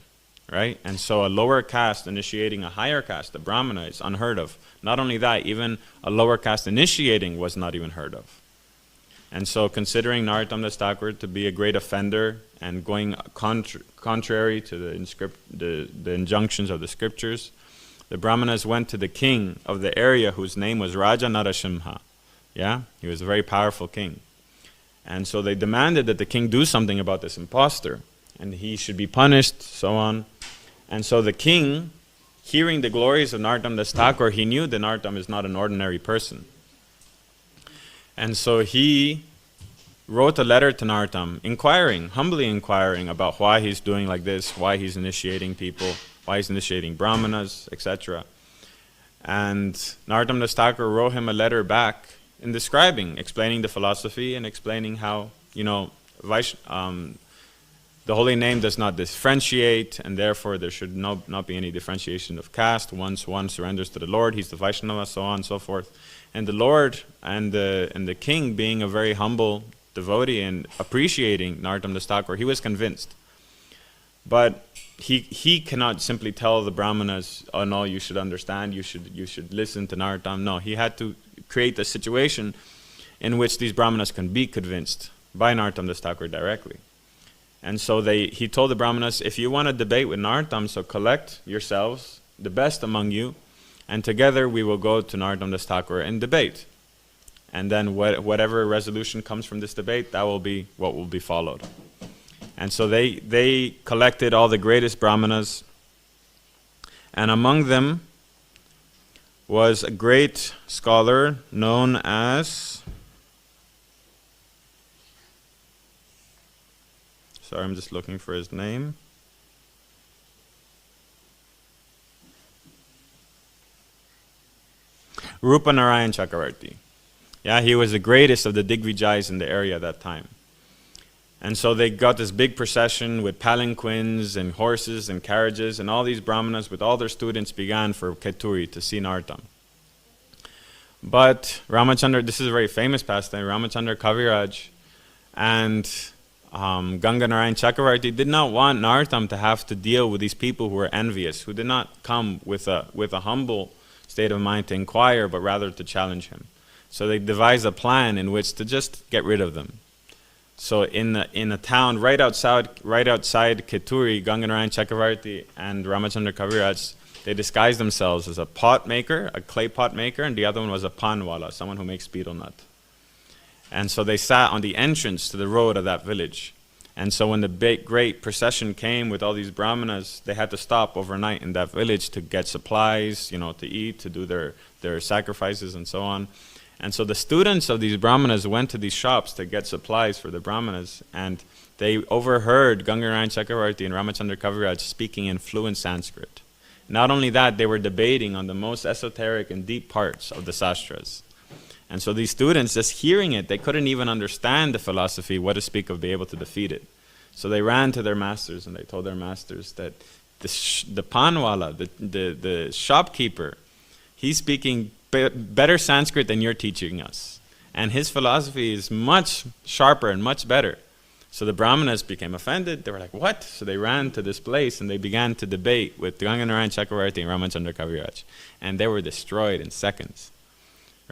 Speaker 1: right? And so a lower caste initiating a higher caste, the Brahmana, is unheard of. Not only that, even a lower caste initiating was not even heard of. And so considering Narottam Das Thakur to be a great offender and going contrary to the injunctions of the scriptures, the Brahmanas went to the king of the area whose name was Raja Narasimha. Yeah? He was a very powerful king. And so they demanded that the king do something about this impostor, and he should be punished, so on. And so the king, hearing the glories of Narottam Das Thakur, he knew that Narottam is not an ordinary person. And so he wrote a letter to Narottam, humbly inquiring about why he's doing like this, why he's initiating people, why he's initiating brahmanas, etc. And Narottam Das Thakur wrote him a letter back in explaining the philosophy and explaining how, the holy name does not differentiate, and therefore there should not be any differentiation of caste. Once one surrenders to the Lord, he's the Vaishnava, so on and so forth. And the Lord and the king, being a very humble devotee and appreciating Narottam Das Thakur, he was convinced. But he cannot simply tell the brahmanas, "Oh no, you should understand, you should listen to Narottam." No, he had to create a situation in which these brahmanas can be convinced by Narottam Das Thakur directly. And so he told the brahmanas, if you want to debate with Narottam, so collect yourselves, the best among you, and together we will go to Narottam Das Thakur and debate. And then whatever resolution comes from this debate, that will be what will be followed. And so they collected all the greatest brahmanas, and among them was a great scholar known as Sorry, I'm just looking for his name. Rupa Narayan Chakravarti. Yeah, he was the greatest of the Digvijayas in the area at that time. And so they got this big procession with palanquins and horses and carriages, and all these brahmanas with all their students began for Keturi to see Nartam. But Ramachandra, this is a very famous pastime, Ramachandra Kaviraj and Ganga Narayan Chakravarti did not want Nartam to have to deal with these people who were envious, who did not come with a humble state of mind to inquire, but rather to challenge him. So they devised a plan in which to just get rid of them. So in a town right outside Keturi, Ganga Narayan Chakravarti and Ramachandra Kaviraj, they disguised themselves as a pot maker, a clay pot maker, and the other one was a panwala, someone who makes betel nut. And so they sat on the entrance to the road of that village. And so when the big, great procession came with all these brahmanas, they had to stop overnight in that village to get supplies, to eat, to do their sacrifices and so on. And so the students of these brahmanas went to these shops to get supplies for the brahmanas, and they overheard Ganga Narayan Chakravarti and Ramachandra Kaviraj speaking in fluent Sanskrit. Not only that, they were debating on the most esoteric and deep parts of the sastras. And so these students, just hearing it, they couldn't even understand the philosophy, what to speak of being able to defeat it. So they ran to their masters and they told their masters that the panwala, the shopkeeper, he's speaking better Sanskrit than you're teaching us. And his philosophy is much sharper and much better. So the brahmanas became offended. They were like, what? So they ran to this place and they began to debate with Ganga Narayan Chakravarti and Ramachandra Kaviraj. And they were destroyed in seconds,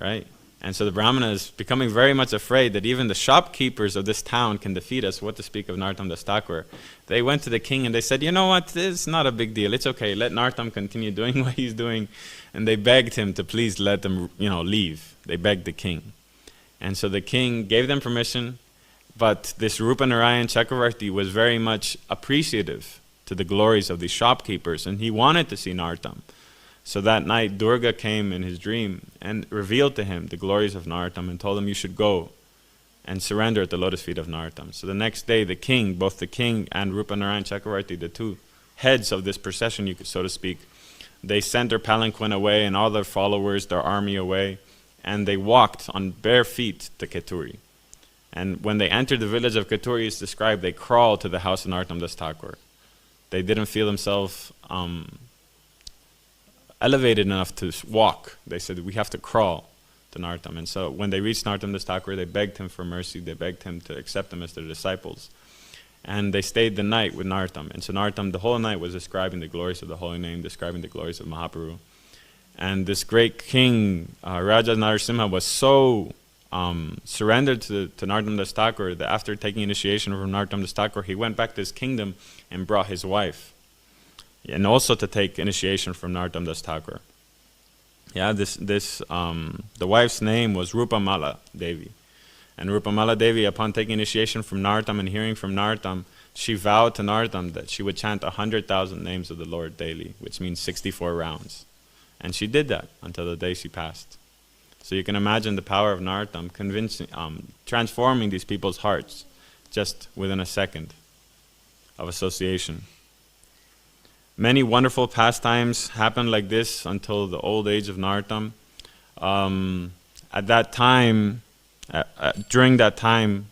Speaker 1: right? And so the brahmanas, becoming very much afraid that even the shopkeepers of this town can defeat us, what to speak of Narottam Das Thakur, they went to the king and they said, you know what, it's not a big deal, it's okay, let Narottam continue doing what he's doing. And they begged him to please let them, leave. They begged the king. And so the king gave them permission, but this Rupa Narayan Chakravarti was very much appreciative to the glories of these shopkeepers, and he wanted to see Narottam. So that night, Durga came in his dream and revealed to him the glories of Narottam and told him, you should go and surrender at the lotus feet of Narottam. So the next day, the king, both the king and Rupa Narayan Chakravarti, the two heads of this procession, so to speak, they sent their palanquin away and all their followers, their army away, and they walked on bare feet to Keturi. And when they entered the village of Keturi, it's described, they crawled to the house of Narottam Das Thakur. They didn't feel themselves elevated enough to walk. They said, we have to crawl to Narottam. And so when they reached Narottam Das Thakur, they begged him for mercy. They begged him to accept them as their disciples. And they stayed the night with Narottam. And so Narottam, the whole night, was describing the glories of the holy name, describing the glories of Mahaprabhu. And this great king, Raja Narasimha, was so surrendered to Narottam Das Thakur that after taking initiation from Narottam Das Thakur, he went back to his kingdom and brought his wife. And also to take initiation from Narottam Das Thakur. Yeah, the wife's name was Rupamala Devi. And Rupamala Devi, upon taking initiation from Narottam and hearing from Narottam, she vowed to Narottam that she would chant 100,000 names of the Lord daily, which means 64 rounds. And she did that until the day she passed. So you can imagine the power of Narottam transforming these people's hearts just within a second of association. Many wonderful pastimes happened like this until the old age of Narottam. At that time, during that time,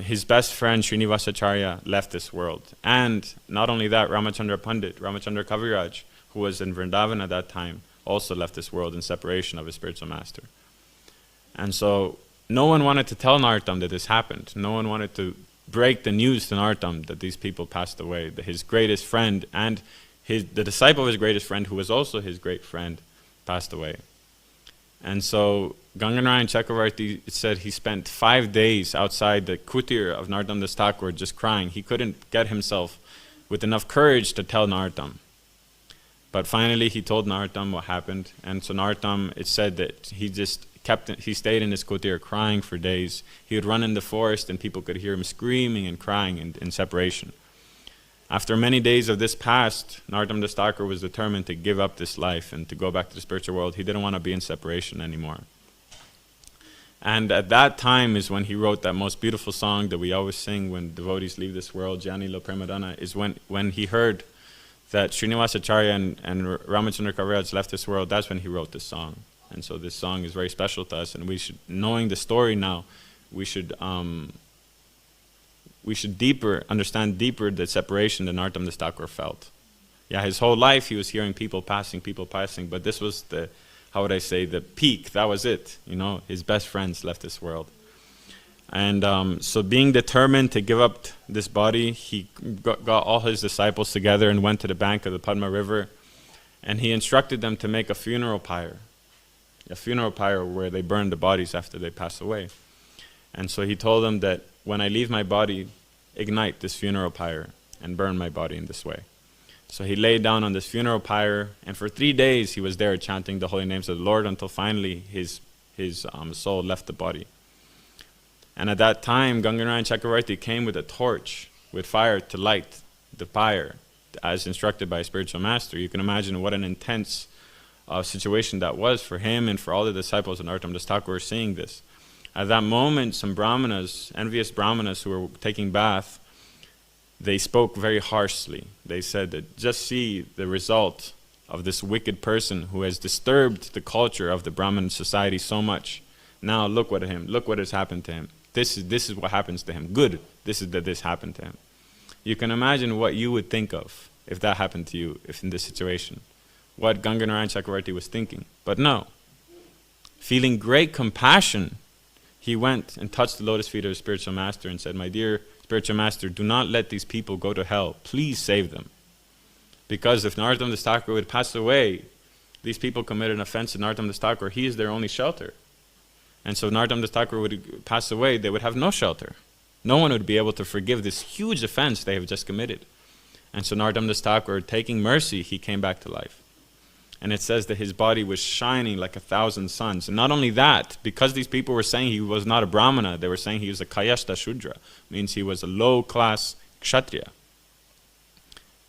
Speaker 1: his best friend Srinivasacharya left this world. And not only that, Ramachandra Pandit, Ramachandra Kaviraj, who was in Vrindavan at that time, also left this world in separation of his spiritual master. And so no one wanted to tell Narottam that this happened. No one wanted to break the news to Narottam that these people passed away, that his greatest friend and the disciple of his greatest friend, who was also his great friend, passed away. And so Ganga Narayan Chakravarti said he spent 5 days outside the kutir of Narottam Das Thakur just crying. He couldn't get himself with enough courage to tell Narottam. But finally he told Narottam what happened, and so Narottam, it said that he stayed in his kutir crying for days. He would run in the forest and people could hear him screaming and crying in separation. After many days of this past, Narottam Das Thakur was determined to give up this life and to go back to the spiritual world. He didn't want to be in separation anymore. And at that time is when he wrote that most beautiful song that we always sing when devotees leave this world, Jani Lo Premadana, is when he heard that Srinivasacharya and Ramachandra Kaviraj left this world. That's when he wrote this song. And so this song is very special to us, and we should, knowing the story now, we should understand deeper the separation that Narottam Das Thakur felt. Yeah, his whole life he was hearing people passing, but this was the, how would I say, the peak. That was it. You know, his best friends left this world. And so being determined to give up this body, he got all his disciples together and went to the bank of the Padma River, and he instructed them to make a funeral pyre where they burned the bodies after they pass away. And so he told them that when I leave my body, ignite this funeral pyre and burn my body in this way. So he lay down on this funeral pyre, and for 3 days he was there chanting the holy names of the Lord until finally his soul left the body. And at that time, Ganganarayan Chakravarti came with a torch, with fire, to light the pyre, as instructed by a spiritual master. You can imagine what an intense situation that was for him and for all the disciples of Narottam Das Thakur seeing this. At that moment, some brahmanas, envious brahmanas who were taking bath, they spoke very harshly. They said that just see the result of this wicked person who has disturbed the culture of the Brahmin society so much. Now look what has happened to him. This is what happens to him. Good, this happened to him. You can imagine what you would think of if that happened to you, if in this situation. What Ganganarayan Chakravarti was thinking. But no. Feeling great compassion, he went and touched the lotus feet of his spiritual master and said, my dear spiritual master, do not let these people go to hell. Please save them. Because if Narottam Das Thakur would pass away, these people committed an offense to Narottam Das Thakur. He is their only shelter. And so if Narottam Das Thakur would pass away, they would have no shelter. No one would be able to forgive this huge offense they have just committed. And so Narottam Das Thakur, taking mercy, he came back to life. And it says that his body was shining like 1,000 suns. And not only that, because these people were saying he was not a Brahmana, they were saying he was a Kayashta Shudra, means he was a low-class Kshatriya.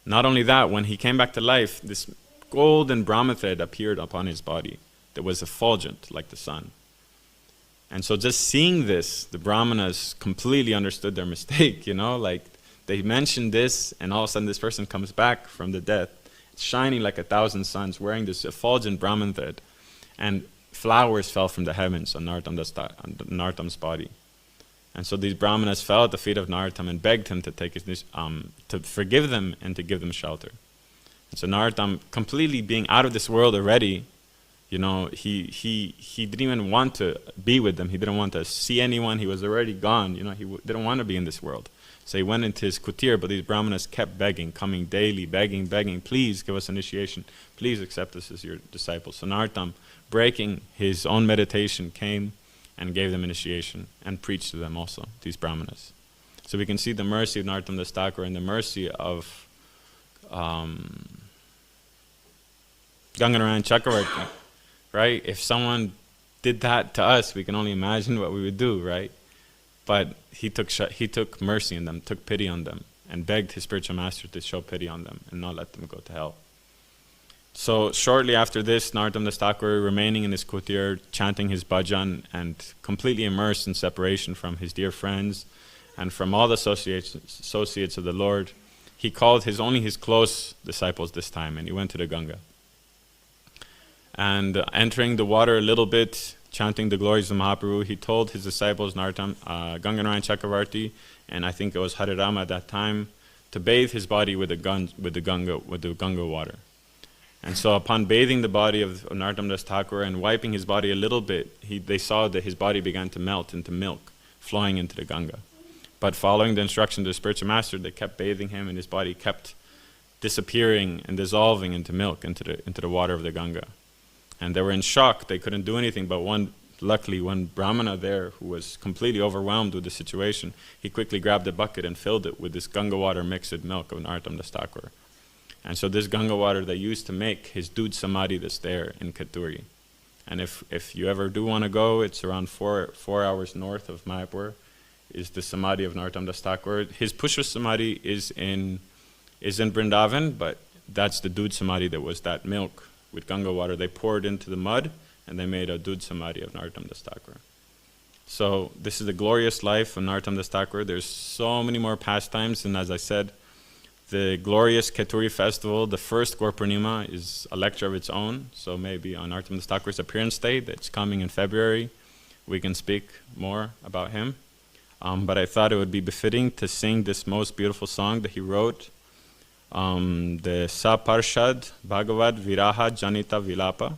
Speaker 1: Not only that, when he came back to life, this golden Brahma thread appeared upon his body that was effulgent like the sun. And so just seeing this, the Brahmanas completely understood their mistake, you know, like they mentioned this and all of a sudden this person comes back from the death, shining like 1,000 suns, wearing this effulgent Brahman thread, and flowers fell from the heavens on Narottam's body. And so these Brahmanas fell at the feet of Narottam and begged him to take his, to forgive them and to give them shelter. And so Narottam, completely being out of this world already, you know, he didn't even want to be with them. He didn't want to see anyone. He was already gone. You know, he didn't want to be in this world. So he went into his kutir, but these brahmanas kept begging, coming daily, begging, please give us initiation. Please accept us as your disciples. So Narottam, breaking his own meditation, came and gave them initiation and preached to them also, these brahmanas. So we can see the mercy of Narottam Das Thakur and the mercy of Ganganarayan Chakravarti. Right? If someone did that to us, we can only imagine what we would do, right? But he took mercy on them, took pity on them, and begged his spiritual master to show pity on them and not let them go to hell. So shortly after this, Narottam Das Thakur, remaining in his kutir, chanting his bhajan and completely immersed in separation from his dear friends and from all the associates of the Lord, he called only his close disciples this time, and he went to the Ganga. And entering the water a little bit, chanting the glories of Mahaprabhu, he told his disciples, Ganganarayan Chakravarti, and I think it was Harirama at that time, to bathe his body with the Ganga water. And so upon bathing the body of Narottam Das Thakur and wiping his body a little bit, they saw that his body began to melt into milk, flowing into the Ganga. But following the instructions of the spiritual master, they kept bathing him, and his body kept disappearing and dissolving into milk, into the water of the Ganga. And they were in shock. They couldn't do anything, but luckily one Brahmana there who was completely overwhelmed with the situation, he quickly grabbed a bucket and filled it with this Ganga water mixed with milk of Narottam Das Thakur. And so this Ganga water they used to make his Dudh Samadhi that's there in Katuri. And if you ever do want to go, it's around 4 hours north of Mayapur, is the Samadhi of Narottam Das Thakur. His Pushpa Samadhi is in Vrindavan, but that's the Dudh Samadhi that was that milk with Ganga water. They poured into the mud and they made a Dudh Samadhi of Narottam Das Thakur. So this is the glorious life of Narottam Das Thakur. There's so many more pastimes, and as I said, the glorious Keturi festival, the first Gaur Purnima, is a lecture of its own. So maybe on Narottam Das Thakur's appearance date that's coming in February, we can speak more about him. But I thought it would be befitting to sing this most beautiful song that he wrote, the Saparshad Bhagavad Viraha Janita Vilapa,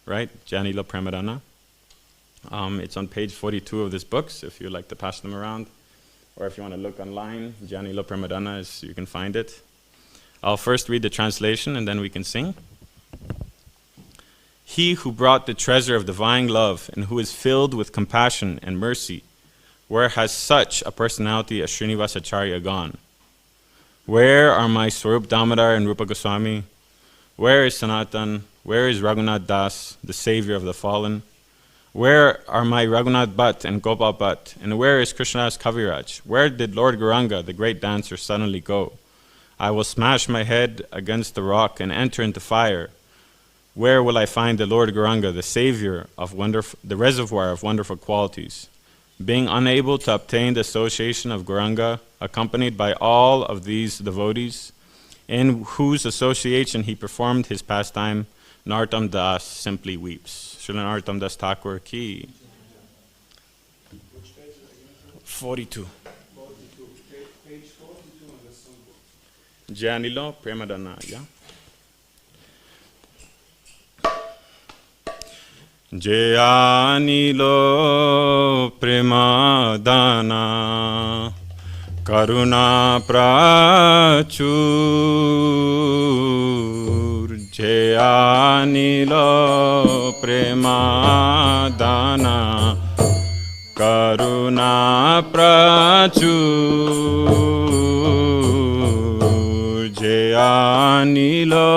Speaker 1: right? Janila Pramadana. It's on page 42 of this book, so if you'd like to pass them around. Or if you want to look online, Janila Pramadana, you can find it. I'll first read the translation and then we can sing. He who brought the treasure of divine love and who is filled with compassion and mercy, where has such a personality as Srinivasacharya gone? Where are my Swarup Damodar and Rupa Goswami? Where is Sanatan? Where is Raghunath Das, the savior of the fallen? Where are my Raghunath Bhatt and Gopal Bhatt? And where is Krishnadas Kaviraj? Where did Lord Gauranga, the great dancer, suddenly go? I will smash my head against the rock and enter into fire. Where will I find the Lord Gauranga, the savior of the reservoir of wonderful qualities? Being unable to obtain the association of Gauranga, accompanied by all of these devotees, in whose association he performed his pastime, Narottam Das simply weeps. Srila Narottam Das Thakur ki. 42.
Speaker 2: Page 42 on the songbook.
Speaker 1: Janilo Premadana, yeah? Janilo Premadana Karuna Prachur Janilo Premadana Karuna Prachur Janilo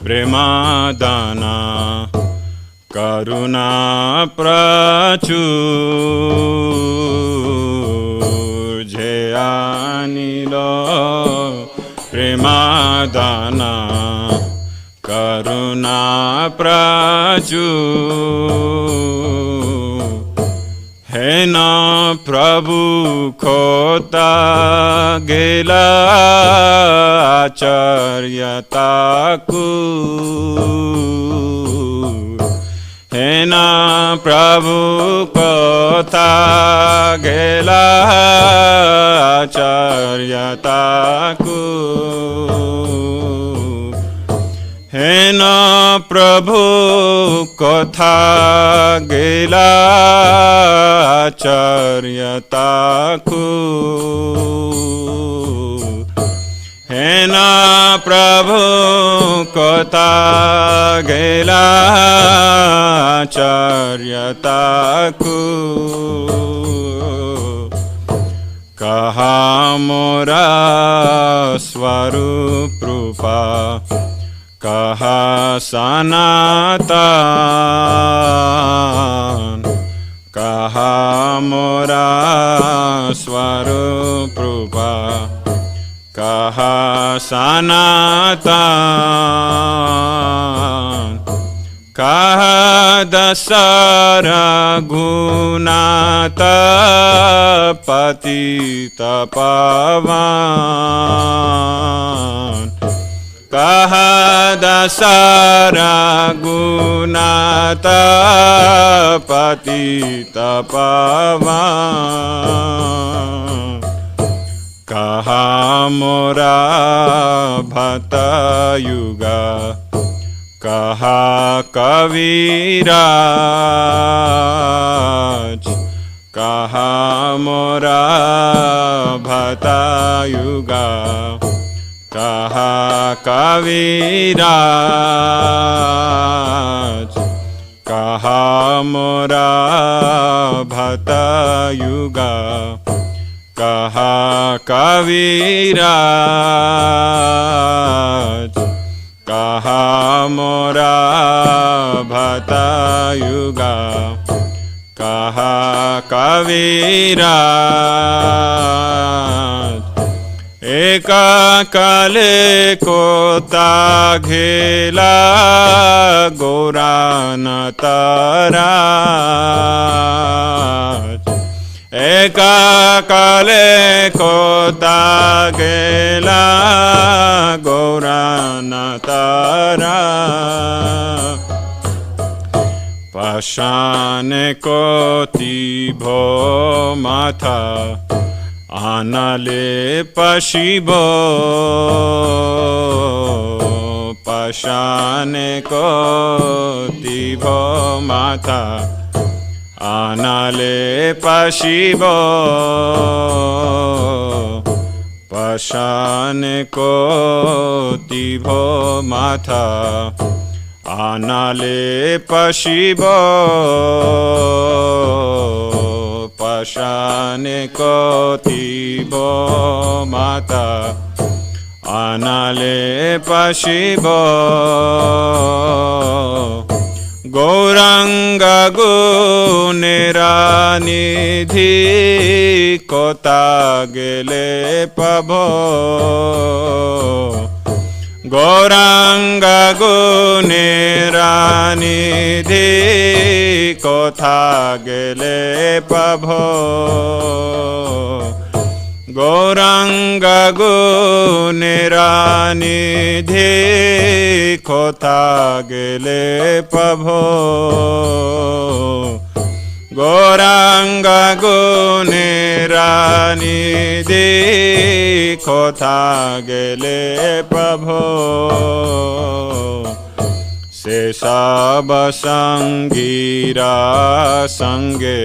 Speaker 1: Premadana Karuna Prachur Janilo Premadana Karuna Prachur Hena Prabhu Kota Gela Acharya Thakur Hena Prabhu Kota Gela Acharya Thakur Hena Prabhu Kotha Gela Acharya Thakur Hena Prabhu Kotha Gela Acharya Thakur Kaha Mora Swarup Rupa Kaha Sanatan Kaha Mora Swarup Rupa Kaha Sanatan Kaha Dasara Gunata Patita Pavan Kaha Dasara Gunata Patita Pavan Kaha Mora Bhata Yuga Kaha Kaviraj Kaha Mora Bhata Yuga Kaha Kaviraj Kaha Mora Bhata Yuga Kaha Kaviraj Kaha Mora Bhata Yuga Kaha Kaviraj Eka kale kota ghela Gaura Nataraj. Eka kale kota ghela Gaura Nataraj. Pashane koti bho matha Anale pashibo. Pashane koti bho matha Anale pashibo. Pashane koti bho matha Anale pashibo. Pashane koti bho mata Anale pashibo. Gauranga gunera nidhi kota gele pabho. Gauranga gunera nidhi kotha gele pabho. Gauranga gunera nidhi kotha gele pabho. Gauranga gunera nidhi kotha gele pabho. Se sab sangira sange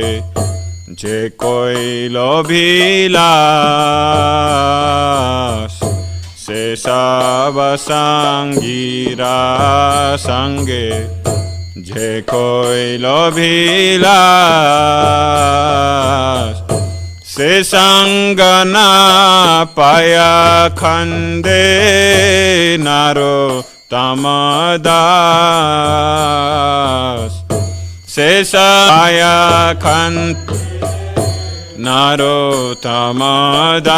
Speaker 1: je koi lobhilas. Se sab sangira sange je koi lobhilas. Se sangana paya khande naro tamadas. Se paya khande naro tamadas.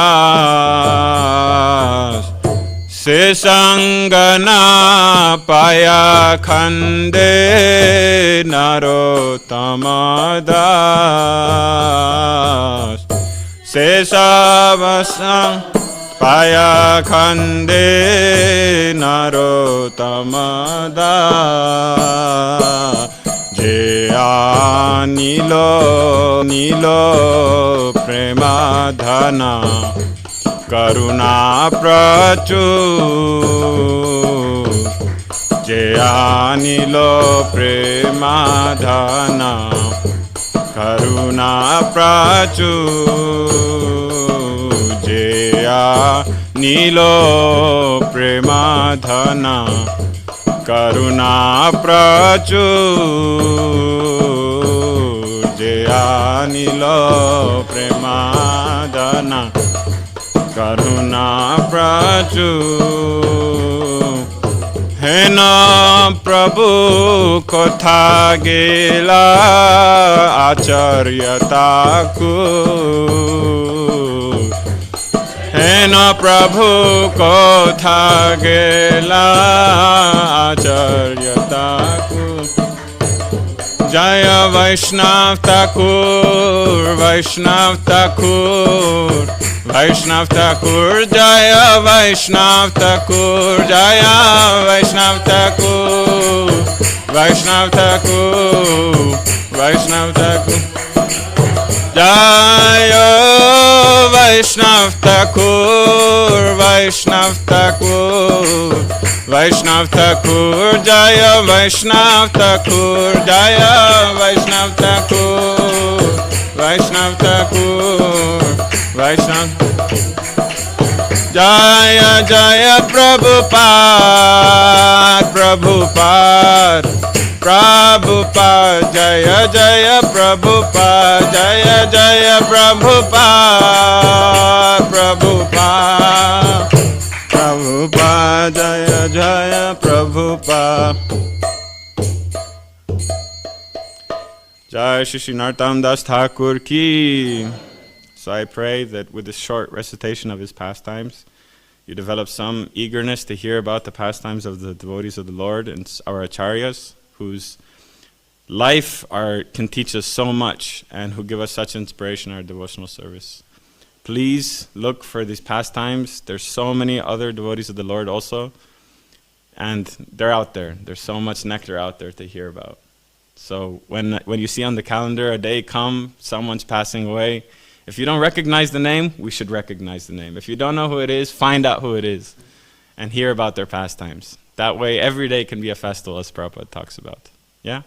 Speaker 1: Se sangana paya khande naro tamadas. Se sabasang paya khande naro tamadas. Je anilo nilo premadhana karuna prachur. Je anilo premadhana karuna prachur. Je anilo premadhana karuna prachur. Je anilo premadhana karuna prachur. Hena prabhu kotha gela acharya takur. Hena prabhu kotha gela acharya takur. Jaya Vaishnav Thakur, Vaishnav Thakur, Vaishnav Thakur, Jaya Vaishnav Thakur, Jaya Vaishnav Thakur, Vaishnav Thakur, Vaishnav Thakur. Jaya Vaishnav Thakur, Vaishnav Thakur, Vaishnav Thakur, Jaya Vaishnav Thakur, Jaya Vaishnav Thakur, Vaishnav Thakur, Vaishnav. Jaya Jaya Prabhupada, Prabhupada, Prabhupada, Jaya Jaya Prabhupada, Jaya Jaya Prabhupada, Prabhupada, Prabhupada, Jaya Jaya Prabhupada. Jai Shri Narottam Das Thakur ki. So I pray that with this short recitation of his pastimes, You develop some eagerness to hear about the pastimes of the devotees of the Lord and our acharyas, whose life can teach us so much and who give us such inspiration in our devotional service. Please look for these pastimes. There's so many other devotees of the Lord also, and they're out there. There's so much nectar out there to hear about. So when you see on the calendar a day come, someone's passing away, if you don't recognize the name, we should recognize the name. If you don't know who it is, find out who it is and hear about their pastimes. That way every day can be a festival, as Prabhupada talks about. Yeah?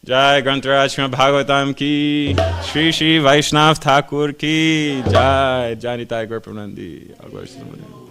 Speaker 1: Jai Grantaraj Śrīmad Bhāgavatam ki, Shri Shri Vaishnav Thakur ki, Jai Janitai Gurpranandi.